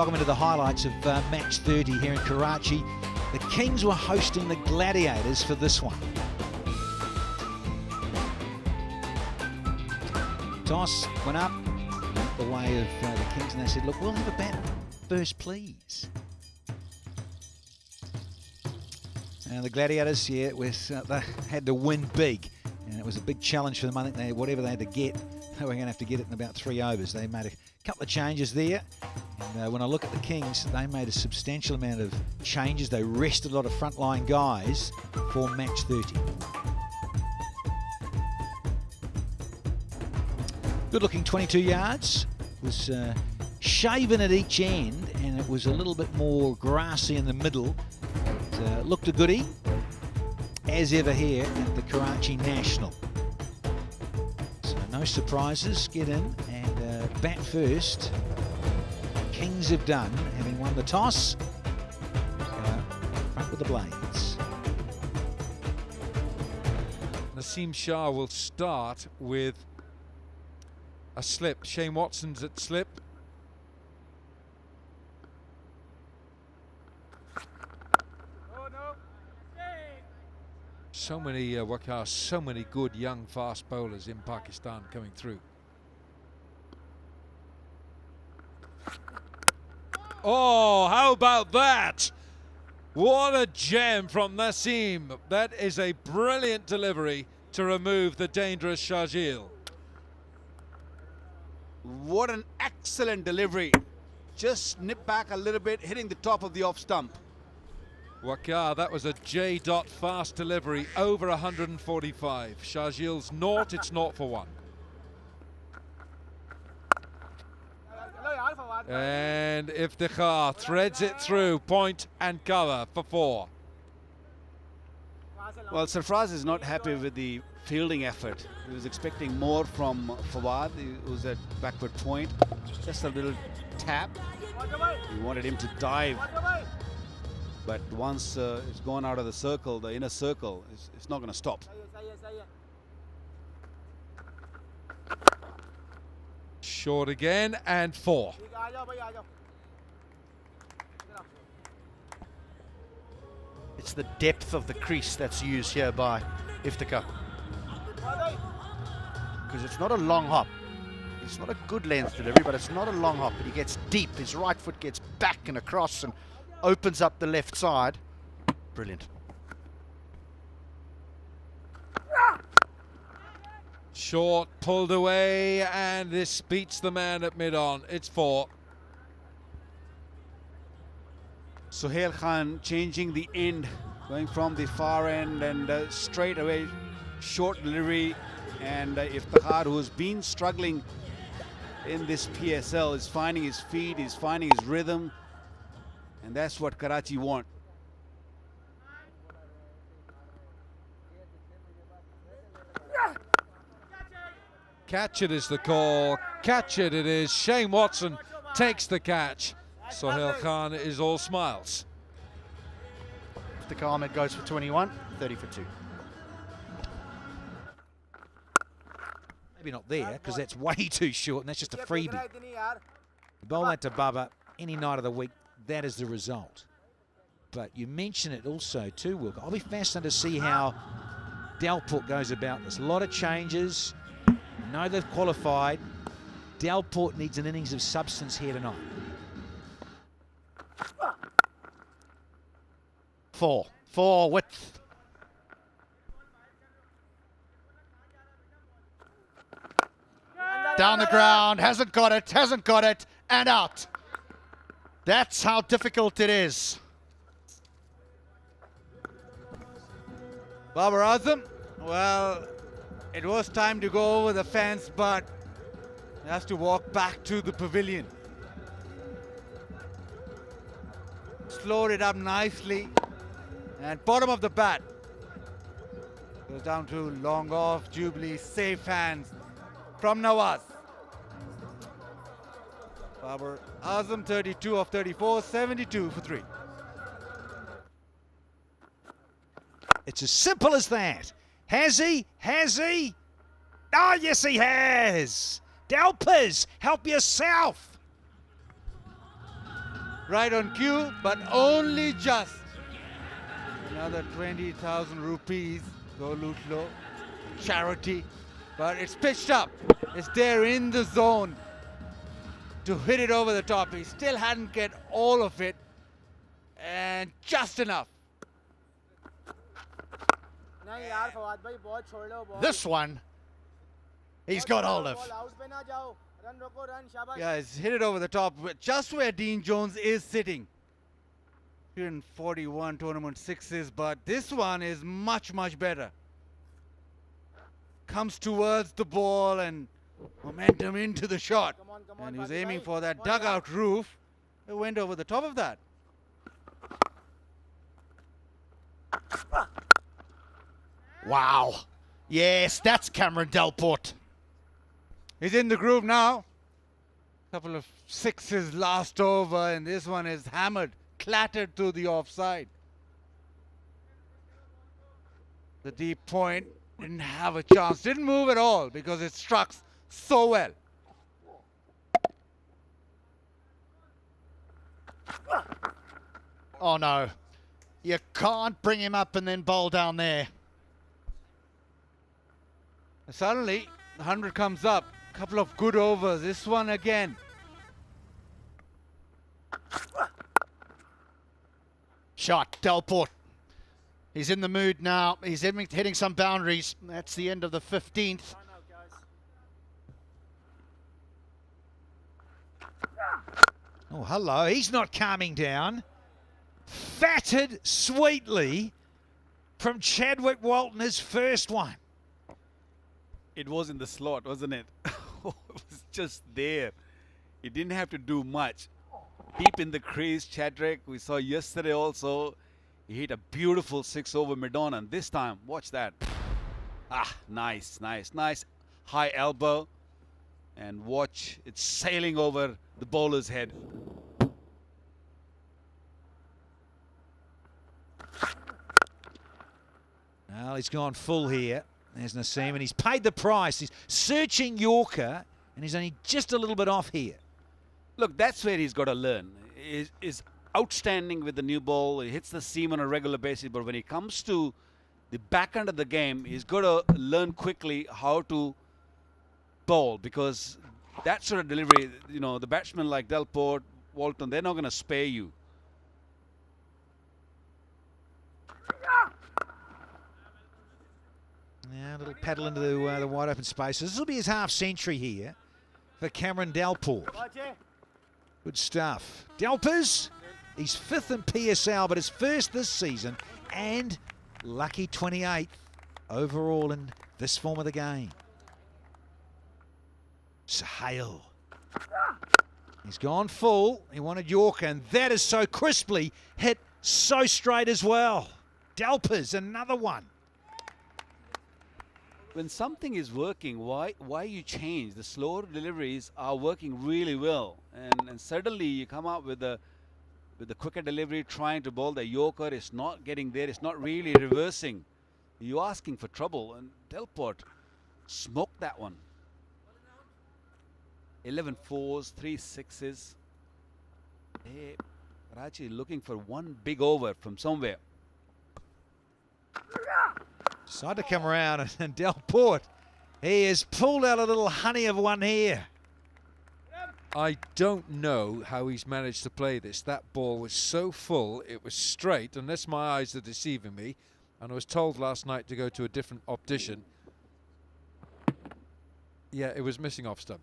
Welcome into the highlights of match 30 here in Karachi. The Kings were hosting the Gladiators for this one. Toss went up the way of the Kings, and they said, look, we'll have a bat first, please. And the Gladiators, they had to win big, and it was a big challenge for them. I think whatever they had to get, they were going to have to get it in about 3 overs. They made a couple of changes there, and when I look at the Kings, they made a substantial amount of changes. They rested a lot of frontline guys for match 30. Good looking 22 yards. It was shaven at each end, and it was a little bit more grassy in the middle. It looked a goodie, as ever here at the Karachi National. So no surprises, get in and bat first. Kings have done, having won the toss. Front with the blades. Naseem Shah will start with a slip. Shane Watson's at slip. So many so many good young fast bowlers in Pakistan coming through. Oh, how about that? What a gem from Naseem. That is a brilliant delivery to remove the dangerous HBL. What an excellent delivery. Just nip back a little bit, hitting the top of the off stump. Waqar, that was a J-dot fast delivery, over 145. HBL's naught, it's naught for one. And Iftikhar threads it through, point and cover for 4. Well, Sarfraz is not happy with the fielding effort. He was expecting more from Fawad. It was at backward point. Just a little tap. He wanted him to dive. But once it's gone out of the circle, the inner circle, it's not going to stop. Short again and 4. It's the depth of the crease that's used here by Iftikhar. Because it's not a long hop. It's not a good length delivery, but it's not a long hop. But he gets deep. His right foot gets back and across and opens up the left side. Brilliant. Short, pulled away, and this beats the man at mid-on. It's 4. Sohail Khan changing the end, going from the far end and straight away, short delivery. And Iftikhar, who's been struggling in this PSL, is finding his feet, is finding his rhythm. And that's what Karachi want. Catch it is the call. Catch it is. Shane Watson takes the catch. Sohail Khan is all smiles. Iftikhar Ahmed goes for 21, 30 for 2. Maybe not there, because that's way too short, and that's just a freebie. You bowl that to Bubba any night of the week, that is the result. But you mention it also too, Wilk. I'll be fascinated to see how Delport goes about this. A lot of changes. I know they've qualified. Delport needs an innings of substance here tonight. 4 width. Down the ground, hasn't got it, and out. That's how difficult it is. Babar Azam, well, it was time to go over the fence, but he has to walk back to the pavilion. Slowed it up nicely, and bottom of the bat. Goes down to long off, Jubilee, safe hands from Nawaz. Babar Azam, 32 of 34, 72 for 3. It's as simple as that. Has he? Has he? Oh, yes, he has. Delpers, help yourself. right on cue, but only just. Another 20,000 rupees, go Lutlo, charity, but it's pitched up. It's there in the zone to hit it over the top. He still hadn't get all of it, and just enough. This one, he's got hold of. Yeah, it's hit it over the top, just where Dean Jones is sitting. 141 tournament sixes, but this one is much, much better. Comes towards the ball and momentum into the shot. And he was aiming for that dugout roof. It went over the top of that. Wow. Yes, that's Cameron Delport. He's in the groove now. Couple of sixes last over, and this one is hammered, clattered to the offside. The deep point didn't have a chance, didn't move at all because it struck so well. Oh no. You can't bring him up and then bowl down there. Suddenly, the 100 comes up. Couple of good overs. This one again. Shot, Delport. He's in the mood now. He's hitting some boundaries. That's the end of the 15th. Oh, hello. He's not calming down. Fatted sweetly from Chadwick Walton, his first one. It was in the slot, wasn't it? It was just there. He didn't have to do much. Deep in the crease, Chadwick. We saw yesterday also. He hit a beautiful 6-over mid-on, and this time, watch that. Ah, nice, nice, nice. High elbow. And watch, it's sailing over the bowler's head. Well, he's gone full here. There's Naseem, and he's paid the price. He's searching Yorker, and he's only just a little bit off here. Look, that's where he's got to learn. Is outstanding with the new ball. He hits the seam on a regular basis, but when he comes to the back end of the game, he's got to learn quickly how to bowl, because that sort of delivery, you know, the batsmen like Delport, Walton, they're not going to spare you. Yeah, a little paddle into the wide open spaces. This will be his half century here for Cameron Delport. Good stuff. Delpers, he's 5th in PSL, but his first this season, and lucky 28th overall in this form of the game. Sahale. He's gone full. He wanted Yorker, and that is so crisply hit, so straight as well. Delpers, another one. When something is working, why you change? The slower deliveries are working really well, and suddenly you come out with the quicker delivery, trying to bowl the Yorker. It's not getting there. It's not really reversing. You're asking for trouble, and Delport smoked that one. 11 4s, 3 6s. Hey, Karachi looking for one big over from somewhere. Decided to come around, and Delport, he has pulled out a little honey of one here. I don't know how he's managed to play this. That ball was so full, it was straight, unless my eyes are deceiving me. And I was told last night to go to a different optician. Yeah, it was missing off stump.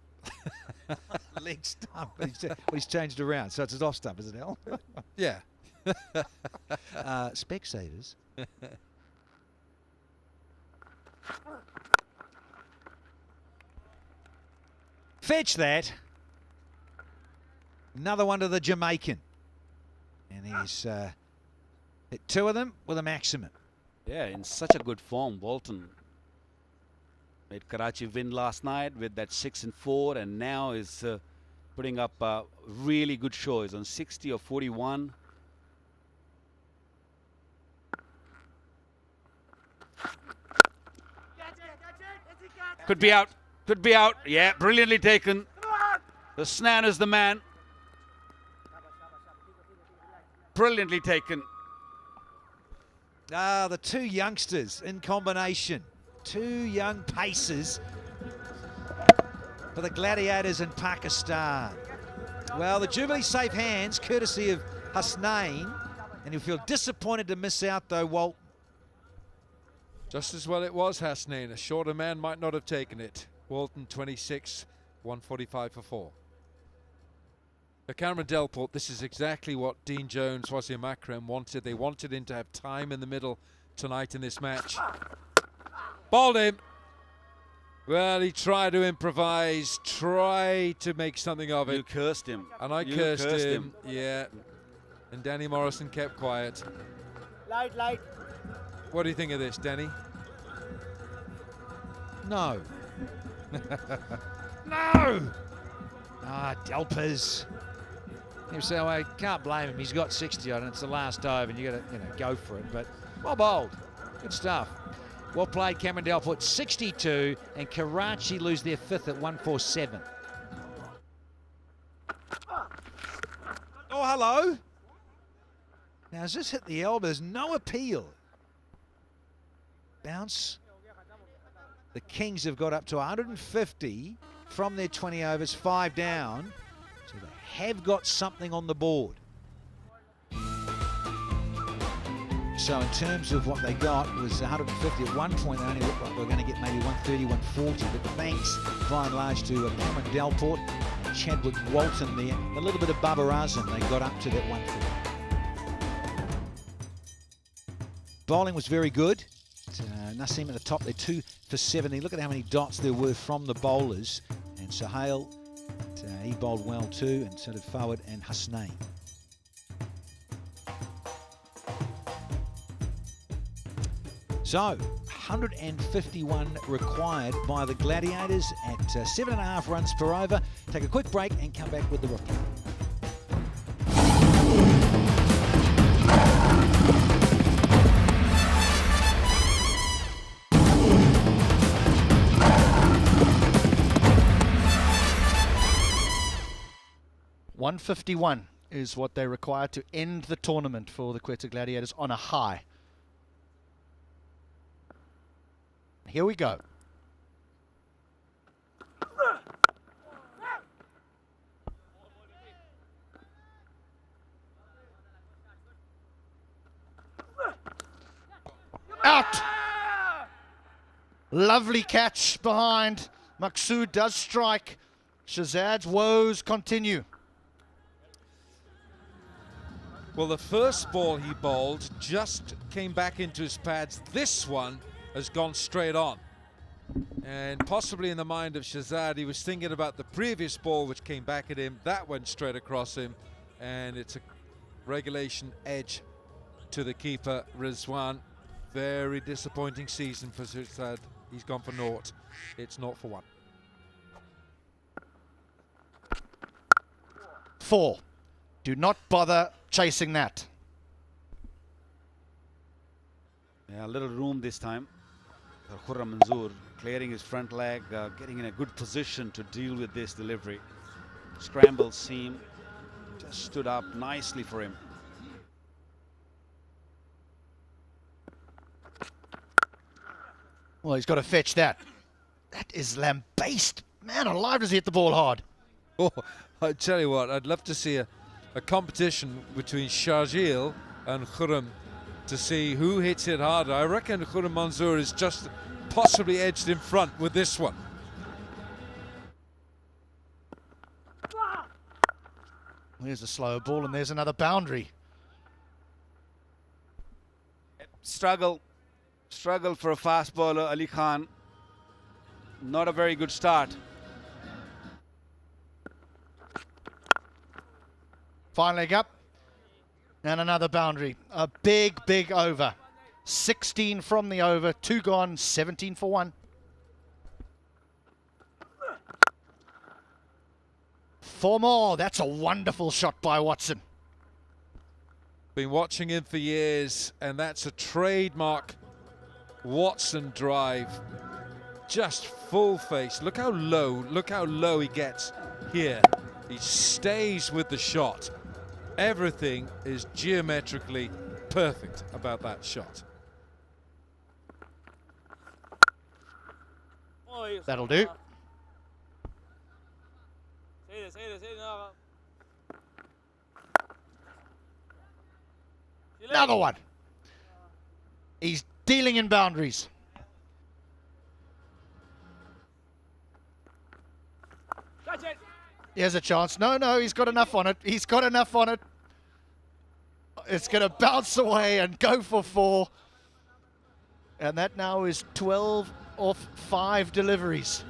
Leg stump. He's changed around, so it's his off stump, is it, Al? Yeah. Specsavers. Fetch that. Another one to the Jamaican. And he's hit 2 of them with a maximum. Yeah, in such a good form, Walton made Karachi win last night with that 6 and 4, and now is putting up a really good show. He's on 60 or 41. Could be out. Could be out. Yeah, brilliantly taken. The Snan is the man. Brilliantly taken. Ah, the two youngsters in combination. Two young pacers for the Gladiators in Pakistan. Well, the Jubilee safe hands, courtesy of Hasnain, and he'll feel disappointed to miss out though, Walt. Just as well it was Hasnain. A shorter man might not have taken it. Walton 26, 145 for 4. For Cameron Delport, this is exactly what Dean Jones, Wasim Akram wanted. They wanted him to have time in the middle tonight in this match. Bowled him. Well, he tried to improvise, try to make something of it. You cursed him. And I cursed him. Yeah. And Danny Morrison kept quiet. Light. What do you think of this, Danny? No. No! Ah, Delpers. You say, well, I can't blame him. He's got 60 on it. It's the last over, and you got to, go for it. But well bowled. Good stuff. Well played, Cameron Delport. 62, and Karachi lose their 5th at 147. Oh, hello. Now, has this hit the elbow? There's no appeal. Bounce. The Kings have got up to 150 from their 20 overs, 5 down. So they have got something on the board. So in terms of what they got, it was 150. At one point, they only looked like they were going to get maybe 130, 140. But thanks, by and large, to Cameron Delport and Chadwick Walton there, a little bit of Bubba Azam, they got up to that 140. Bowling was very good. Naseem at the top, they're 2 for 70. Look at how many dots there were from the bowlers. And Sohail, he bowled well too, and so did Fawad and Hasnain. So, 151 required by the Gladiators at 7.5 runs per over. Take a quick break and come back with the report. .151 is what they require to end the tournament for the Quetta Gladiators on a high. Here we go. Out! Lovely catch behind. Maqsood does strike. Shahzad's woes continue. Well, the first ball he bowled just came back into his pads. This one has gone straight on. And possibly in the mind of Shahzad, he was thinking about the previous ball which came back at him. That went straight across him. And it's a regulation edge to the keeper, Rizwan. Very disappointing season for Shahzad. He's gone for naught. It's 0 for 1. 4. Do not bother chasing that. Yeah, a little room this time for Khurram Manzoor, clearing his front leg, getting in a good position to deal with this delivery. Scramble seam just stood up nicely for him. Well, he's got to fetch that. That is lambasted. Man alive, does he hit the ball hard. Oh, I tell you what, I'd love to see a competition between Sharjeel and Khurram to see who hits it harder. I reckon Khurram Manzoor is just possibly edged in front with this one. There's a slow ball and there's another boundary. Struggle for a fast bowler, Ali Khan. Not a very good start. Fine leg up. And another boundary. A big, big over. 16 from the over. 2 gone. 17 for 1. 4 more. That's a wonderful shot by Watson. Been watching him for years, and that's a trademark Watson drive. Just full face. Look how low he gets here. He stays with the shot. Everything is geometrically perfect about that shot. That'll do. Another one. He's dealing in boundaries. Here's a chance. No, he's got enough on it. He's got enough on it. It's going to bounce away and go for 4. And that now is 12 off 5 deliveries.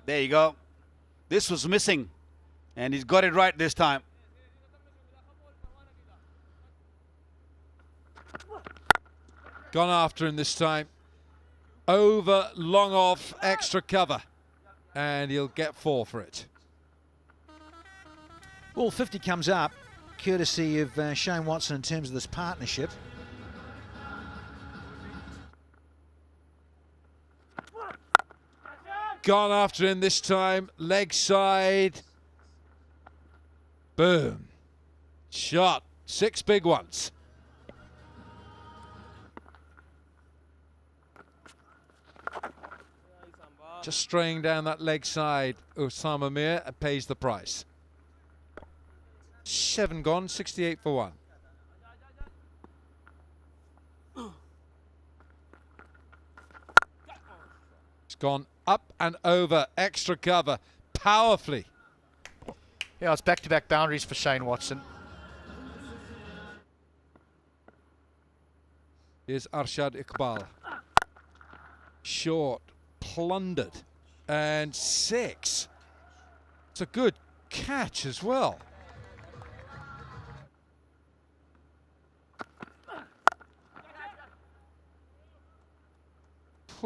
There you go. This was missing, and he's got it right this time. Gone after him this time. Over, long off, extra cover. And he'll get 4 for it. Ball 50 comes up, courtesy of Shane Watson in terms of this partnership. Gone after him this time, leg side. Boom. Shot. 6 big ones. Just straying down that leg side, Osama Mir pays the price. 7 gone, 68 for 1. It's gone up and over, extra cover, powerfully. Yeah, it's back-to-back boundaries for Shane Watson. Here's Arshad Iqbal. Short, plundered, and 6. It's a good catch as well.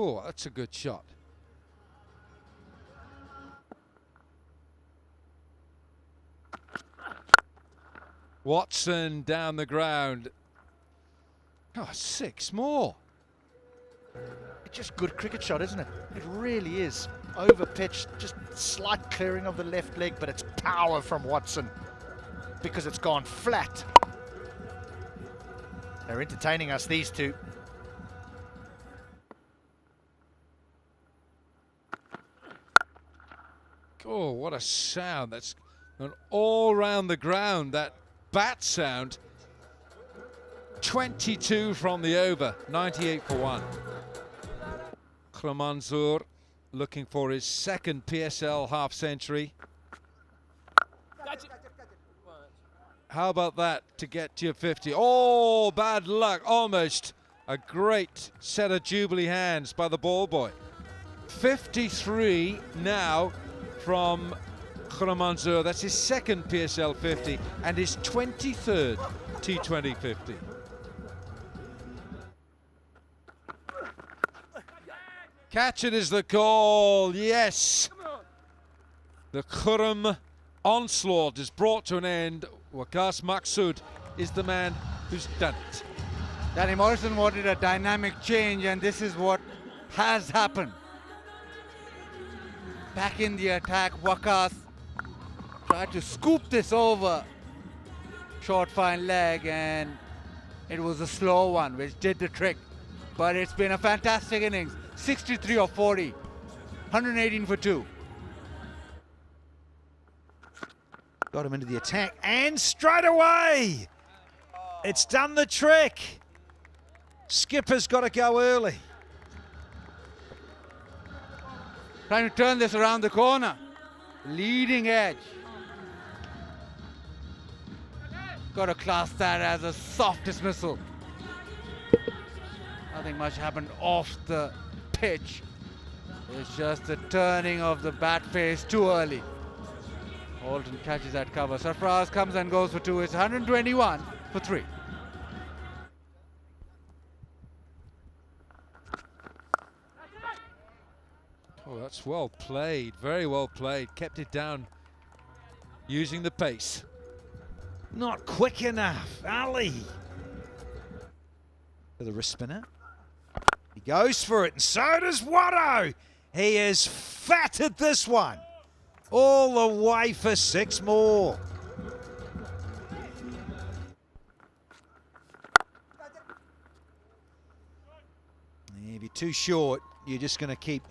Oh, that's a good shot. Watson down the ground. Oh, 6 more. It's just good cricket shot, isn't it? It really is. Over pitch, just slight clearing of the left leg, but it's power from Watson because it's gone flat. They're entertaining us, these two. Oh, what a sound. That's gone all round the ground, that bat sound. 22 from the over, 98 for 1. Manzoor looking for his second PSL half century. How about that to get to your 50? Oh, bad luck, almost. A great set of Jubilee hands by the ball boy. 53 now from Manzoor. That's his second PSL 50 and his 23rd T20 50. Catch it is the call, yes. The Khurram onslaught is brought to an end. Waqas Maqsood is the man who's done it. Danny Morrison wanted a dynamic change, and this is what has happened. Back in the attack, Waqas tried to scoop this over. Short fine leg, and it was a slow one which did the trick. But it's been a fantastic innings. 63 of 40, 118 for 2. Got him into the attack, and straight away, it's done the trick. Skipper's got to go early. Trying to turn this around the corner. Leading edge. Got to class that as a soft dismissal. Nothing much happened off the pitch. It's just the turning of the bat face too early. Alton catches that cover. Sarfraz comes and goes for 2. It's 121 for 3. Oh, that's well played, very well played. Kept it down using the pace. Not quick enough, Ali. For the wrist spinner. He goes for it, and so does Watto. He has fatted this one. All the way for 6 more. If you're too short, you're just going to keep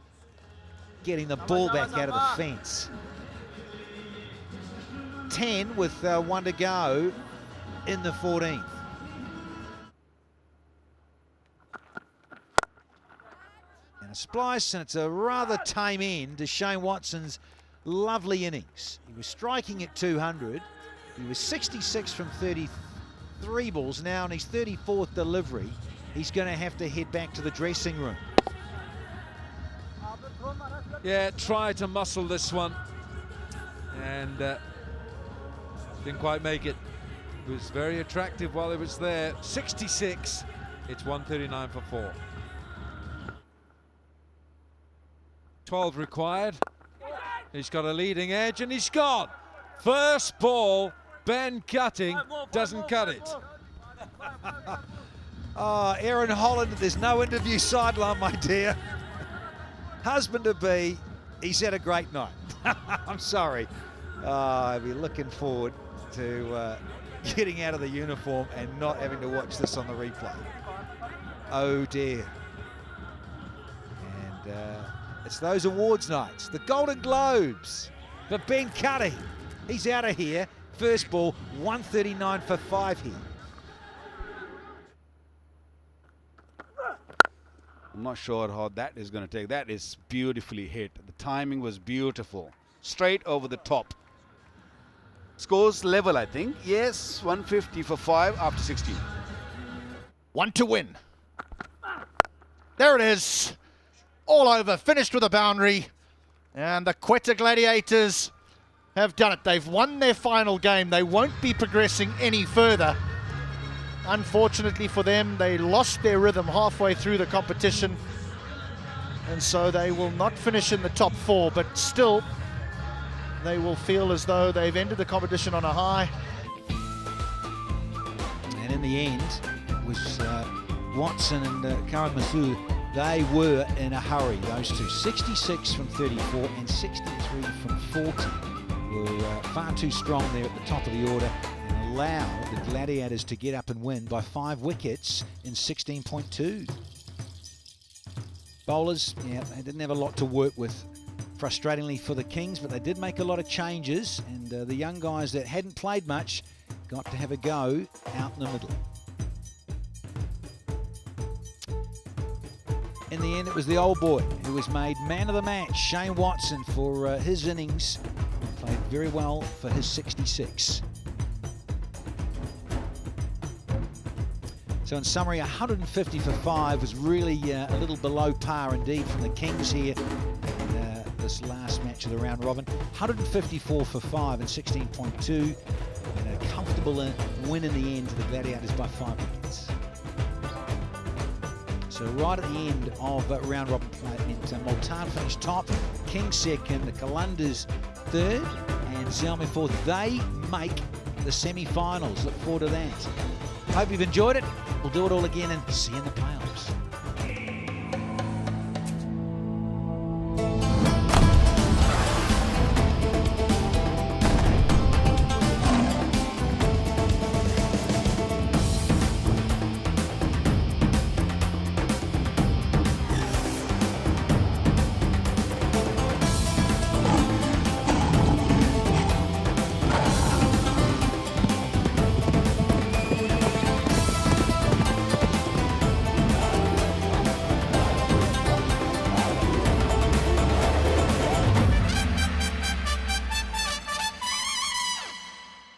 getting the ball back out of the fence. 10 with 1 to go in the 14th. And a splice, and it's a rather tame end to Shane Watson's lovely innings. He was striking at 200. He was 66 from 33 balls. Now on his 34th delivery, he's going to have to head back to the dressing room. Yeah, try to muscle this one, and didn't quite make it. It was very attractive while it was there. 66, it's 139 for 4. 12 required. He's got a leading edge and he's gone. First ball, Ben Cutting doesn't cut it. Oh, Aaron Holland, there's no interview sideline, my dear. Husband-to-be, he's had a great night. I'm sorry. I'll be looking forward to getting out of the uniform and not having to watch this on the replay. Oh dear. And it's those awards nights, the Golden Globes for Ben Cutting. He's out of here. First ball, 139 for 5 here. I'm not sure how that is going to take. That is beautifully hit. The timing was beautiful. Straight over the top. Scores level, I think. Yes, 150 for 5 after 16. 1 to win. There it is. All over. Finished with a boundary. And the Quetta Gladiators have done it. They've won their final game. They won't be progressing any further. Unfortunately for them, they lost their rhythm halfway through the competition, and so they will not finish in the top 4, but still they will feel as though they've ended the competition on a high. And in the end, it was Watson and Karamazoo. They were in a hurry, those two. 66 from 34 and 63 from 40 were far too strong there at the top of the order, and allowed the Gladiators to get up and win by 5 wickets in 16.2. Bowlers, yeah, they didn't have a lot to work with, frustratingly for the Kings, but they did make a lot of changes, and the young guys that hadn't played much got to have a go out in the middle. In the end, it was the old boy who was made man of the match, Shane Watson, for his innings. Played very well for his 66. So in summary, 150 for 5 was really a little below par indeed from the Kings here in this last match of the round robin. 154 for 5 and 16.2, and a comfortable win in the end to the Gladiators by 5 wickets. So right at the end of round robin play, Multan finished top, Kings second, the Kalundars third, and Xiaomi fourth. They make the semi-finals. Look forward to that. Hope you've enjoyed it. We'll do it all again and see you in the playoffs.